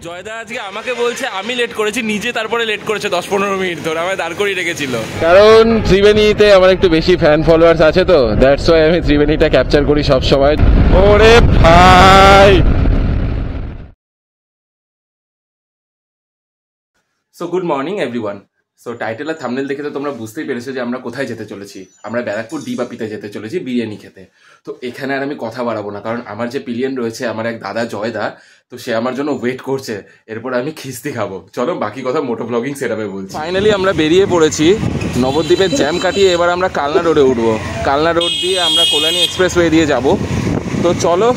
জয়দা আজকে আমাকে বলছে আমি লেট করেছি, নিজে তারপরে লেট করেছে 10-15 মিনিট ধরে, আমায় দাঁড় করিয়ে রেখেছিল। কারণ ত্রিবেণীতে আমার একটু বেশি ফ্যান ফলোয়ার্স আছে, তো দ্যাটস ওয়াই আমি ত্রিবেণীটা ক্যাপচার করি সব সময়। ওরে ভাই, so good morning everyone. So title আর থাম্বনেল দেখে তো তোমরা বুঝতেই পেরেছো যে আমরা কোথায় যেতে চলেছি। আমরা ব্যারাকপুর ডিবাপিতে যেতে চলেছি বিরিয়ানি খেতে। তো এখানে আর আমি কথা বাড়াবো না, কারণ আমার যে পিলিয়ন রয়েছে, আমার এক দাদা জয়দা, তো সে আমার জন্য ওয়েট করছে। এরপর আমি খিস্তি খাবো। চলো বাকি কথা মোটো ব্লগিং সেটআপে বলছি। ফাইনালি আমরা বেরিয়ে পড়েছি নবদ্বীপের জ্যাম কাটিয়ে। এবার আমরা কালনা রোডে উঠবো। কালনা রোড দিয়ে আমরা কল্যাণী এক্সপ্রেসওয়ে দিয়ে যাব। তো চলো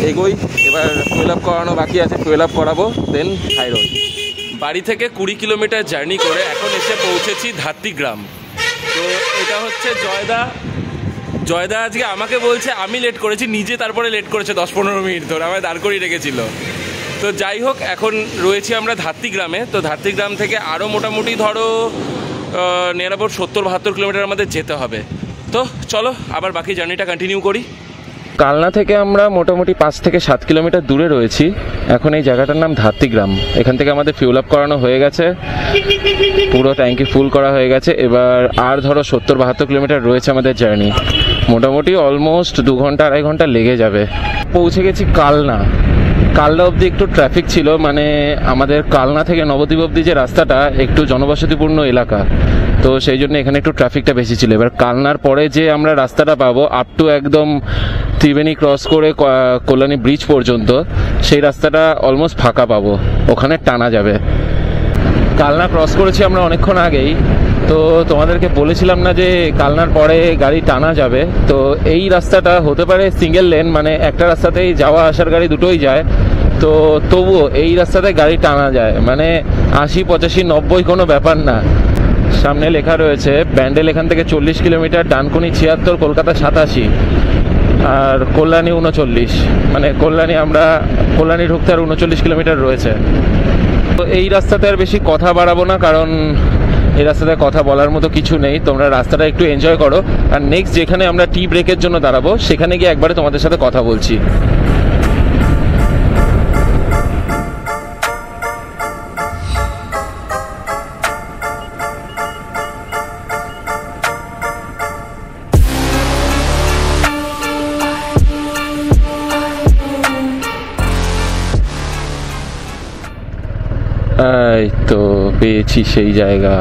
এগোই। এবার ফুয়েল আপ করানো বাকি আছে, ফুয়েল আপ করাবো, দেন হাই রোড। বাড়ি থেকে 20 কিলোমিটার জার্নি করে এখন এসে পৌঁছেছি ধাত্রীগ্রাম। তো এটা হচ্ছে জয়দা আজকে আমাকে বলছে আমি লেট করেছি, নিজে তারপরে লেট করেছে 10-15 মিনিট ধরে, আমায় দাঁড় করিয়ে রেখেছিল। তো যাই হোক, এখন রয়েছি আমরা ধাত্রীগ্রামে। তো ধাত্রীগ্রাম থেকে আরও মোটামুটি ধরো নিরাপদ 70-72 কিলোমিটার আমাদের যেতে হবে। তো চলো আবার বাকি জার্নিটা কন্টিনিউ করি। কালনা থেকে আমরা মোটামুটি 5 থেকে 7 কিলোমিটার দূরে রয়েছি। এখন এই জায়গাটার নাম ধাত্রীগ্রাম। এখান থেকে আমাদের ফিউল আপ করানো হয়ে গেছে, পুরো ট্যাঙ্কি ফুল করা হয়ে গেছে। এবার আর ধরো 70-72 কিলোমিটার রয়েছে আমাদের জার্নি। মোটামুটি অলমোস্ট 2 ঘন্টা 2.5 ঘন্টা লেগে যাবে। পৌঁছে গেছি কালনা অবধি একটু ট্রাফিক ছিল, মানে আমাদের কালনা থেকে নবদ্বীপ অবধি যে রাস্তাটা একটু জনবসতিপূর্ণ এলাকা, তো সেই জন্য এখানে একটু ট্রাফিকটা বেশি ছিল। এবার কালনার পরে যে আমরা রাস্তাটা পাবো আপ টু একদম ত্রিবেণী ক্রস করে কল্যাণী ব্রিজ পর্যন্ত, সেই রাস্তাটা অলমোস্ট ফাঁকা পাবো, ওখানে টানা যাবে। কালনা ক্রস করেছি আমরা অনেকক্ষণ আগেই। তো তোমাদেরকে বলেছিলাম না যে কালনার পরে গাড়ি টানা যাবে। তো এই রাস্তাটা হতে পারে সিঙ্গেল লেন, মানে একটা রাস্তাতেই যাওয়া আসার গাড়ি দুটোই যায়। তো তবুও এই রাস্তাতে গাড়ি টানা যায়, মানে 80, 85, 90 কোনো ব্যাপার না। সামনে লেখা রয়েছে ব্যান্ডেল এখান থেকে 40 কিলোমিটার, ডানকুনি 76, কলকাতা 87 আর কল্যাণী 39। মানে কল্যাণী ঢুকতে আর 39 কিলোমিটার রয়েছে। তো এই রাস্তাতে আর বেশি কথা বাড়াবো না, কারণ এই রাস্তাতে কথা বলার মতো কিছু নেই। তোমরা রাস্তাটা একটু এনজয় করো, আর নেক্সট যেখানে আমরা টি ব্রেকের জন্য দাঁড়াবো সেখানে গিয়ে একবারে তোমাদের সাথে কথা বলছি। এই তো পেয়েছি সেই জায়গা।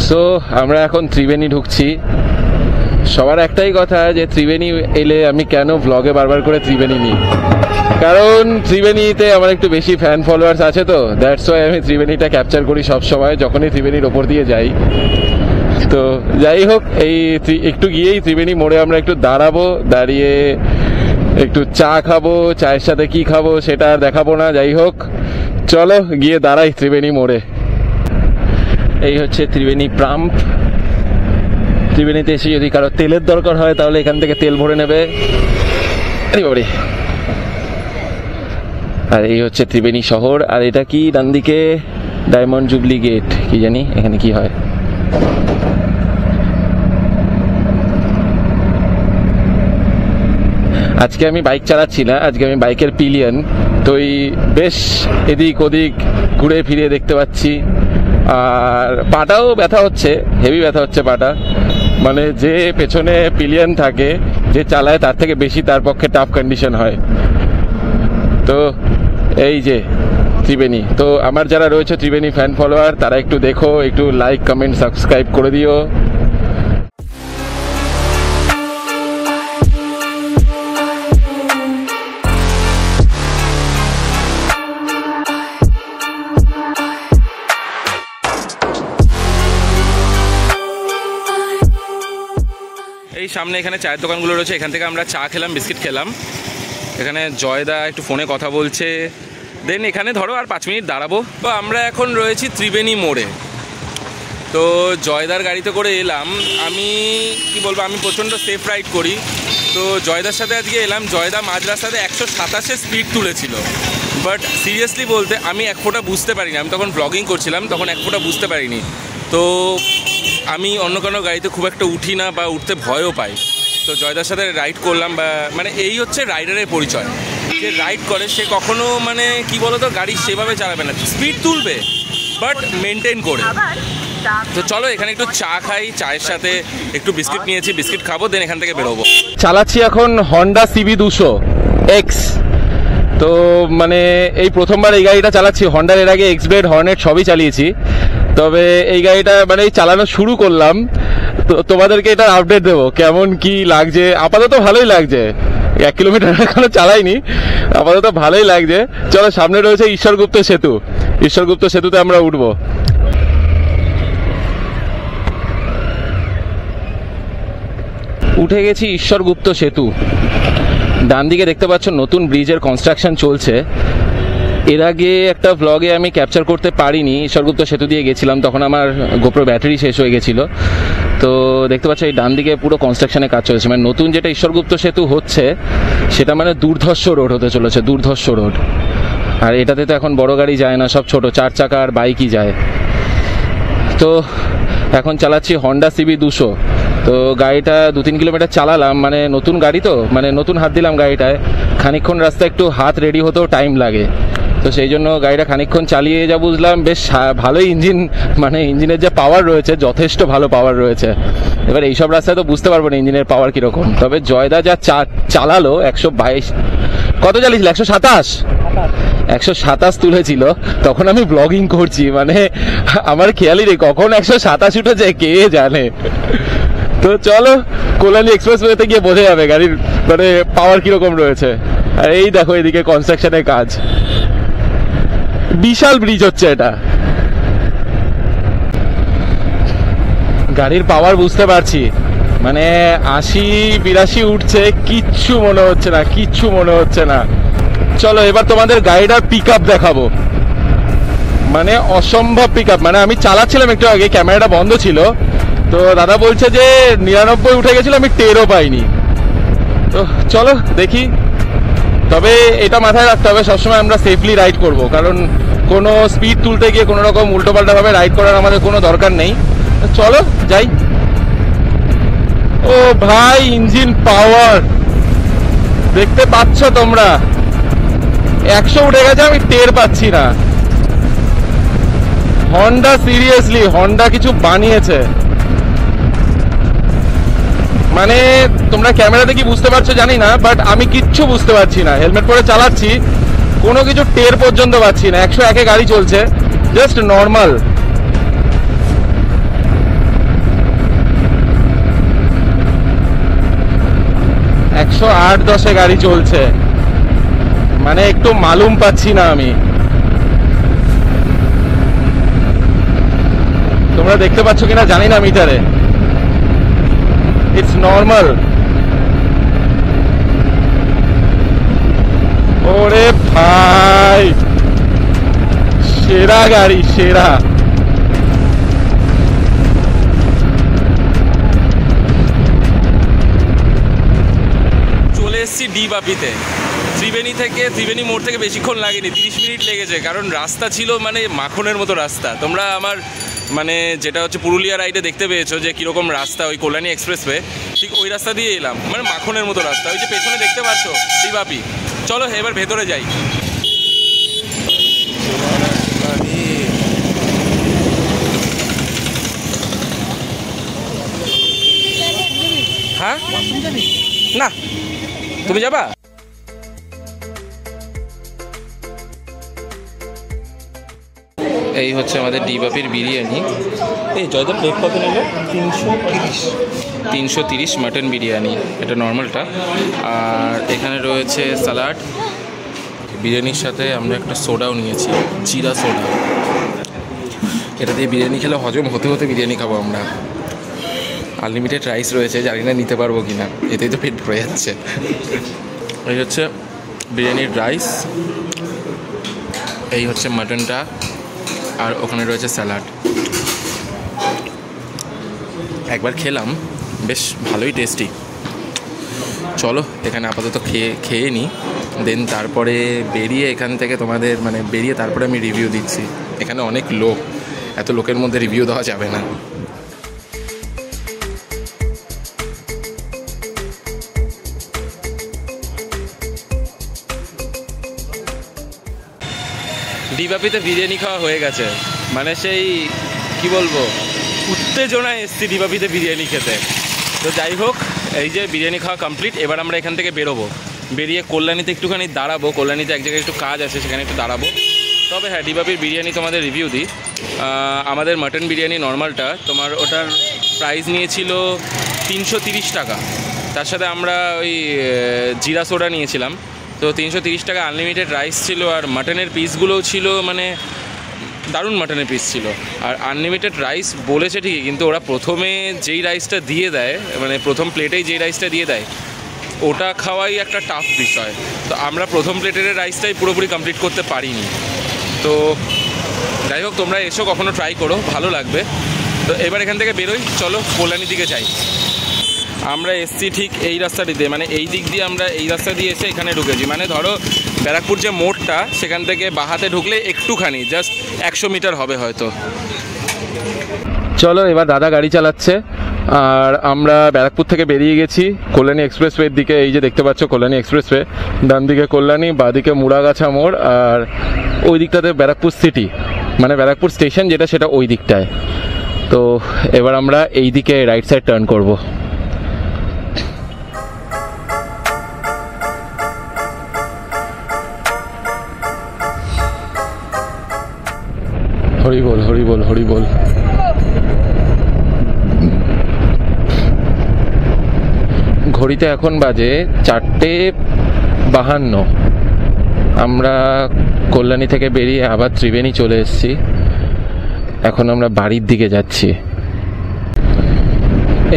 সো আমরা এখন ত্রিবেণী ঢুকছি। সবার একটাই কথা যে ত্রিবেণী এলে আমি কেন ব্লগে বারবার করে ত্রিবেণী নিই, কারণ ত্রিবেণীতে আমার একটু বেশি ফ্যান ফলোয়ার্স আছে, তো দ্যাটস ওয়াই আমি ত্রিবেণীটা ক্যাপচার করি সব সময় যখনই ত্রিবেণীর ওপর দিয়ে যাই। তো যাই হোক, এই একটু গিয়েই ত্রিবেণী মোড়ে আমরা একটু দাঁড়াবো, দাঁড়িয়ে একটু চা খাবো। চায়ের সাথে কি খাবো সেটা আর দেখাবো না। যাই হোক চলো গিয়ে দাঁড়াই ত্রিবেণী মোড়ে। এই হচ্ছে ত্রিবেণী পাম্প। ত্রিবেণীতে এসে যদি কারো তেলের দরকার হয় তাহলে এখান থেকে তেল ভরে নেবে। আর এই হচ্ছে ত্রিবেণী শহর। আর এটা কি ডান দিকে ডায়মন্ড জুবলি গেট, কি জানি এখানে কি হয়। আজকে আমি বাইক চালাচ্ছি না, আজকে আমি বাইকের পিলিয়ন। তো বেশ এদিক ওদিক ঘুরে ফিরে দেখতে পাচ্ছি। আর পাটাও ব্যথা হচ্ছে, হেভি ব্যথা হচ্ছে পাটা। মানে যে পেছনে পিলিয়ন থাকে, যে চালায় তার থেকে বেশি তার পক্ষে টাফ কন্ডিশন হয়। তো এই যে ত্রিবেণী। তো আমার যারা রয়েছে ত্রিবেণী ফ্যান ফলোয়ার, তারা একটু দেখো, একটু লাইক কমেন্ট সাবস্ক্রাইব করে দিও। এই সামনে এখানে চায়ের দোকানগুলো রয়েছে, এখান থেকে আমরা চা খেলাম, বিস্কিট খেলাম। এখানে জয়দা একটু ফোনে কথা বলছে। দেন এখানে ধরো আর 5 মিনিট দাঁড়াবো। তো আমরা এখন রয়েছি ত্রিবেণী মোড়ে। তো জয়দার গাড়িতে করে এলাম। আমি কি বলবো, আমি প্রচণ্ড সেফ রাইড করি। তো জয়দার সাথে আজকে এলাম। জয়দা মাঝ রাস্তাতে 127 স্পিড তুলেছিল, বাট সিরিয়াসলি বলতে আমি এক ফোঁটা বুঝতে পারিনি। আমি তখন ব্লগিং করছিলাম, তখন এক ফোঁটা বুঝতে পারিনি। তো আমি অন্য কোনো গাড়িতে খুব একটা উঠি না বা উঠতে ভয়ও পাই। তো জয়দার সাথে রাইড করলাম, বা মানে এই হচ্ছে রাইডারের পরিচয়। যে রাইড করে সে কখনো মানে কি বলতো গাড়ি সেভাবে চালাবে না, স্পিড তুলবে বাট মেনটেন করে। তো চলো এখানে একটু চা খাই, চায়ের সাথে একটু বিস্কিট নিয়েছি, বিস্কিট খাবো, দেন এখান থেকে বেরোবো। চালাচ্ছি এখন হন্ডা সিবি 200 এক্স। তো মানে এই প্রথমবার এই গাড়িটা চালাচ্ছি। হন্ডার এর আগে এক্স ব্লেড, হর্নেট সবই চালিয়েছি, তবে এই গাড়িটা মানে চালানো শুরু করলাম। তো তোমাদেরকে এটা আপডেট দেবো কেমন কি লাগছে। আপাতত ভালোই লাগছে, 1 কিলোমিটার এখনো চালাইনি, আপাতত ভালোই লাগছে। চলো সামনে রয়েছে ঈশ্বরগুপ্ত সেতু, ঈশ্বরগুপ্ত সেতুতে আমরা উঠবো। উঠে গেছি ঈশ্বরগুপ্ত সেতু। ডান দিকে দেখতে পাচ্ছ নতুন ব্রিজের কনস্ট্রাকশন চলছে। এর আগে একটা ব্লগে আমি ক্যাপচার করতে পারিনি, ঈশ্বরগুপ্ত সেতু দিয়ে গেছিলাম, তখন আমার গোপ্রো ব্যাটারি শেষ হয়ে গেছিল। তো দেখতে পাচ্ছ এই ডান দিকে পুরো কনস্ট্রাকশনের কাজ চলছে। মানে নতুন যেটা ঈশ্বরগুপ্ত সেতু হচ্ছে সেটা মানে দুর্ধর্ষ রোড হতে চলেছে, দুর্ধর্ষ রোড। আর এটাতে তো এখন বড় গাড়ি যায় না, সব ছোট 4 চাকা আর বাইকই যায়। তো এখন চালাচ্ছি হন্ডা সিবি 200। তো গাড়িটা 2-3 কিলোমিটার চালালাম, মানে নতুন গাড়ি তো, মানে নতুন হাত দিলাম গাড়িটায়। খানিকক্ষণ রাস্তা একটু হাত রেডি হতেও টাইম লাগে, তো সেই জন্য গাড়িটা খানিকক্ষণ চালিয়ে যা বুঝলাম বেশ ভালোই ইঞ্জিন, মানে ইঞ্জিনের যে পাওয়ার রয়েছে যথেষ্ট ভালো পাওয়ার রয়েছে। এবার এইসব রাস্তায় তো বুঝতে পারবো না ইঞ্জিনের পাওয়ার কীরকম, তবে জয়দা যা চালালো 122, কত চালিয়েছিল 127 তুলেছিল। তখন আমি ব্লগিং করছি, মানে আমার খেয়ালই নেই কখন 127 উঠেছে, কে জানে। তো চলো কল্যাণী এক্সপ্রেসওয়েতে গিয়ে বোঝা যাবে গাড়ির মানে পাওয়ার কিরকম রয়েছে। আর এই দেখো এদিকে কনস্ট্রাকশনের কাজ, বিশাল ব্রিজ হচ্ছে এটা। গাড়ির পাওয়ার বুঝতে পারছি, মানে 80-82 উঠছে, কিচ্ছু মনে হচ্ছে না, কিচ্ছু মনে হচ্ছে না। চলো এবার তোমাদের গাড়িটার পিক আপ দেখাবো, মানে অসম্ভব পিক আপ। মানে আমি চালাচ্ছিলাম একটু আগে, ক্যামেরাটা বন্ধ ছিল, তো দাদা বলছে যে 99 উঠে গেছিল, আমি টেরও পাইনি। তো চলো দেখি, তবে এটা মাথায় রাখতে হবে সবসময় আমরা সেফলি রাইড করব, কারণ কোনো স্পিড তুলতে গিয়ে কোনো রকম উল্টোপাল্টাভাবে রাইড করার আমাদের কোনো দরকার নেই। চলো যাই। ও ভাই ইঞ্জিন পাওয়ার দেখতে পাচ্ছ তোমরা, 100 উঠে গেছে, আমি টের পাচ্ছি না। হন্ডা সিরিয়াসলি, হন্ডা কিছু বানিয়েছে। মানে তোমরা ক্যামেরাতে কি বুঝতে পারছো জানি না, বাট আমি কিচ্ছু বুঝতে পারছি না। হেলমেট পরে চালাচ্ছি, কোনো কিছু টের পর্যন্ত পাচ্ছি না। 101-এ গাড়ি চলছে, জাস্ট নর্মাল। একশো 8-10-এ গাড়ি চলছে, মানে একটু মালুম পাচ্ছি না আমি। তোমরা দেখতে পাচ্ছ কিনা জানি না মিটারে, ইটস নর্মাল। ওরে ভাই সেরা গাড়ি, সেরা। চলে এসেছি ডি বাপিতে। ত্রিবেণী মোড় থেকে বেশিক্ষণ লাগেনি, 30 মিনিট লেগেছে, কারণ রাস্তা ছিল মানে মাখনের মতো রাস্তা। তোমরা আমার মানে যেটা হচ্ছে পুরুলিয়া রাইডে দেখতে পেয়েছো যে কীরকম রাস্তা, ওই কল্যাণী এক্সপ্রেসওয়ে, ঠিক ওই রাস্তা দিয়ে এলাম, মানে মাখনের মতো রাস্তা। ওই যে পেছনে দেখতে পাচ্ছ ডি বাপি। চলো এবার ভেতরে যাই। হ্যাঁ না, তুমি যাবা? এই হচ্ছে আমাদের ডি বাপির বিরিয়ানি। এই জয়দার প্লেট কত নিল? 330 মাটন বিরিয়ানি, এটা নর্মালটা। আর এখানে রয়েছে স্যালাড। বিরিয়ানির সাথে আমরা একটা সোডাও নিয়েছি, জিরা সোডা। এটা দিয়ে বিরিয়ানি খেলে হজম হতে হতে বিরিয়ানি খাবো আমরা। আনলিমিটেড রাইস রয়েছে, জানি না নিতে পারবো কি না, এতেই তো পেট ভরে যাচ্ছে। এই হচ্ছে বিরিয়ানির রাইস, এই হচ্ছে মাটনটা, আর ওখানে রয়েছে স্যালাড। একবার খেলাম, বেশ ভালোই টেস্টি। চলো এখানে আপাতত খেয়ে নিই, দেন তারপরে বেরিয়ে এখান থেকে তোমাদের মানে বেরিয়ে তারপরে আমি রিভিউ দিচ্ছি। এখানে অনেক লোক, এত লোকের মধ্যে রিভিউ দেওয়া যাবে না। ডিবাপিতে বিরিয়ানি খাওয়া হয়ে গেছে, মানে সেই কি বলবো উত্তেজনায় এসছি ডিবাপিতে বিরিয়ানি খেতে। তো যাই হোক, এই যে বিরিয়ানি খাওয়া কমপ্লিট, এবার আমরা এখান থেকে বেরোবো, বেরিয়ে কল্যাণীতে একটুখানি দাঁড়াবো, কল্যাণীতে এক জায়গায় একটু কাজ আছে সেখানে একটু দাঁড়াবো। তবে হ্যাঁ, ডিবাপির বিরিয়ানি তোমাদের রিভিউ দিই। আমাদের মাটন বিরিয়ানি নর্মালটা তোমার ওটার প্রাইস নিয়েছিল 330 টাকা, তার সাথে আমরা ওই জিরা সোডা নিয়েছিলাম। তো 330 টাকা আনলিমিটেড রাইস ছিল, আর মাটনের পিসগুলোও ছিল মানে দারুণ মাটনের পিস ছিল। আর আনলিমিটেড রাইস বলেছে ঠিকই, কিন্তু ওরা প্রথমে যেই রাইসটা দিয়ে দেয়, মানে প্রথম প্লেটেই যেই রাইসটা দিয়ে দেয় ওটা খাওয়াই একটা টাফ বিষয়। তো আমরা প্রথম প্লেটের রাইসটাই পুরোপুরি কমপ্লিট করতে পারিনি। তো যাই হোক, তোমরা এসো কখনো, ট্রাই করো, ভালো লাগবে। তো এবার এখান থেকে বেরোই, চলো কল্যাণীর দিকে যাই। আমরা এসছি ঠিক এই রাস্তাটিতে, মানে এই দিক দিয়ে আমরা এই রাস্তা দিয়ে এসে এখানে ঢুকেছি। মানে ধরো ব্যারাকপুর যে মোড়টা সেখান থেকে বাহাতে ঢুকলে একটুখানি জাস্ট 100 মিটার হবে হয়তো। চলো, এবার দাদা গাড়ি চালাচ্ছে আর আমরা ব্যারাকপুর থেকে বেরিয়ে গেছি কল্যাণী এক্সপ্রেসওয়ের দিকে। এই যে দেখতে পাচ্ছ কল্যাণী এক্সপ্রেসওয়ে, ডান দিকে কল্যাণী, বাঁদিকে মুড়াগাছা মোড়, আর ওই দিকটাতে ব্যারাকপুর সিটি, মানে ব্যারাকপুর স্টেশন যেটা, সেটা ওই দিকটায়। তো এবার আমরা এই দিকে রাইট সাইড টার্ন করব। হরি বল, হরি বল, হরি বল। ঘড়িতে এখন বাজে 4:52। আমরা কল্যাণী থেকে বেরিয়ে আবার ত্রিবেণী চলে এসেছি। এখন আমরা বাড়ির দিকে যাচ্ছি।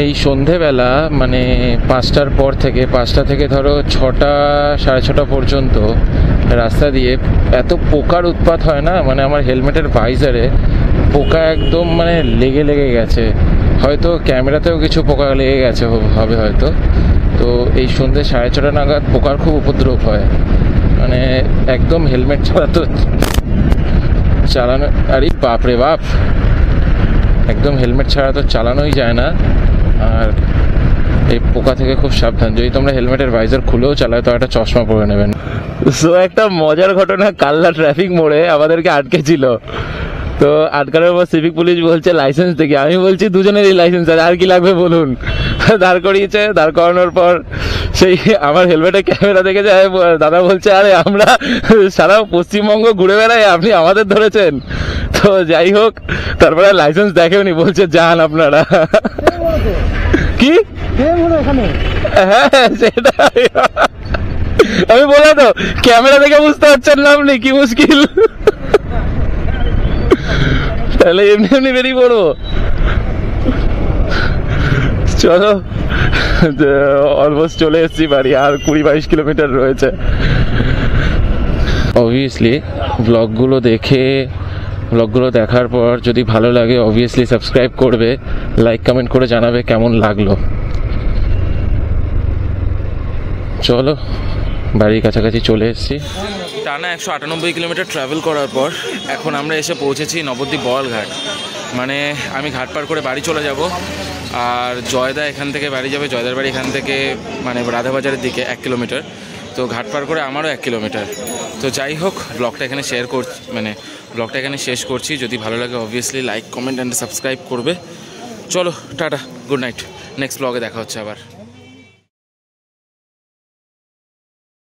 এই সন্ধেবেলা মানে 5টার পর থেকে, 5টা থেকে ধরো 6টা, 6:30 পর্যন্ত রাস্তা দিয়ে এত পোকার উৎপাত হয় না, মানে আমার হেলমেটের ভাইজারে পোকা একদম মানে লেগে লেগে গেছে। হয়তো ক্যামেরাতেও কিছু পোকা লেগে গেছে হবে হয়তো। তো এই সন্ধ্যে 6:30 নাগাদ পোকার খুব উপদ্রব হয়, মানে একদম হেলমেট ছাড়া তো চালানো, আরে বাপরে বাপ, একদম হেলমেট ছাড়া তো চালানোই যায় না। আর এই পোকা থেকে খুব সাবধান, যদি তোমরা হেলমেটের ভাইজার খুলেও চালাও তো একটা চশমা পরে নেবেন। সো একটা মজার ঘটনা, কালনা ট্রাফিক মোড়ে আমাদেরকে আটকে ছিল। তো আটকানোর পর সিভিক পুলিশ বলছে লাইসেন্স দেখি, আমি বলছি দুজনেরই লাইসেন্স আছে, আর কি লাগবে বলুন। দাঁড় করিয়েছে, দাঁড় করানোর পর সেই আমার হেলমেটে ক্যামেরা দেখে যায়, দাদা বলছে আরে আমরা সারা পশ্চিমবঙ্গ ঘুরে বেড়াই, আপনি আমাদের ধরেছেন। তো যাই হোক, তারপরে লাইসেন্স দেখেওনি, বলছে যান আপনারা। কি হ্যাঁ সেটাই আমি বলা, তো ক্যামেরা দেখে বুঝতে পারছেন না আপনি, কি মুশকিল। তাহলে এমনি এমনি বেরিয়ে পড়বো। চলো, অলমোস্ট চলে এসেছি বাড়ি, আর 20-22 কিলোমিটার রয়েছে। অবভিয়াসলি ব্লগগুলো দেখার পর যদি ভালো লাগে অবভিয়াসলি সাবস্ক্রাইব করবে, লাইক কমেন্ট করে জানাবে কেমন লাগলো। চলো, বাড়ির কাছাকাছি চলে এসেছি। টানা 198 কিলোমিটার ট্রাভেল করার পর এখন আমরা এসে পৌঁছেছি নবদ্বীপ বড়ঘাট। মানে আমি ঘাট পার করে বাড়ি চলে যাব, আর জয়দা এখান থেকে বাড়ি যাবে। জয়দার বাড়ি এখান থেকে মানে রাধাবাজারের দিকে 1 কিলোমিটার, তো ঘাট পার করে আমারও 1 কিলোমিটার। তো যাই হোক, ব্লগটা এখানে শেষ করছি। যদি ভালো লাগে obviously like comment and subscribe করবে। চলো টাটা, গুড নাইট, নেক্সট ব্লগে দেখা হচ্ছে আবার।